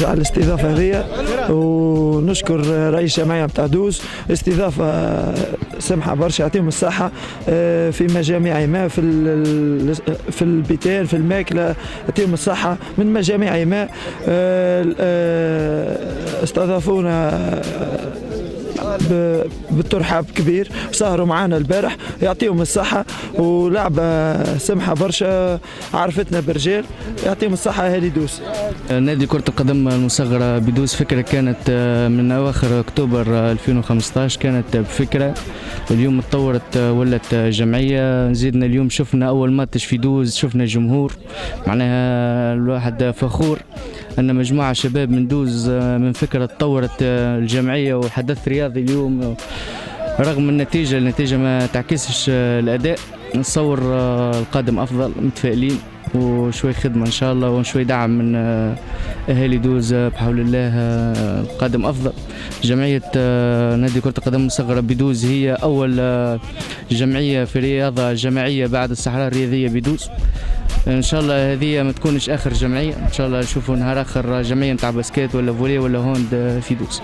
على الاستضافة هذه، ونشكر رئيس الجمعية نتاع دوز، استضافة سمحة برشا يعطيهم الصحة في مجاميع ما في البيتين في الماكلة، يعطيهم الصحة من مجاميع ما. استضافونا بالترحاب كبير، سهروا معنا البارح، يعطيهم الصحة، ولعبة سمحة برشا عرفتنا برجال، يعطيهم الصحة أهالي دوس. نادي كرة القدم المصغرة بدوس فكرة كانت من أواخر أكتوبر 2015، كانت بفكرة اليوم تطورت ولت جمعية. زيدنا اليوم شفنا أول ماتش في دوز، شفنا جمهور، معناها الواحد فخور أن مجموعة شباب من دوز من فكرة تطورت الجمعية وحدث رياضي اليوم رغم النتيجة ما تعكسش الأداء. نتصور القادم أفضل، متفائلين وشوي خدمة إن شاء الله وشوي دعم من أهالي دوز بحول الله القادم أفضل. جمعية نادي كرة القدم المصغرة بدوز هي أول جمعية في رياضة جماعية بعد الصحراء الرياضية بدوز. ان شاء الله هذه ما تكونش اخر جمعيه، ان شاء الله نشوفوا نهار اخر جمعيه نتاع باسكيت ولا فولي ولا هوند في دوس.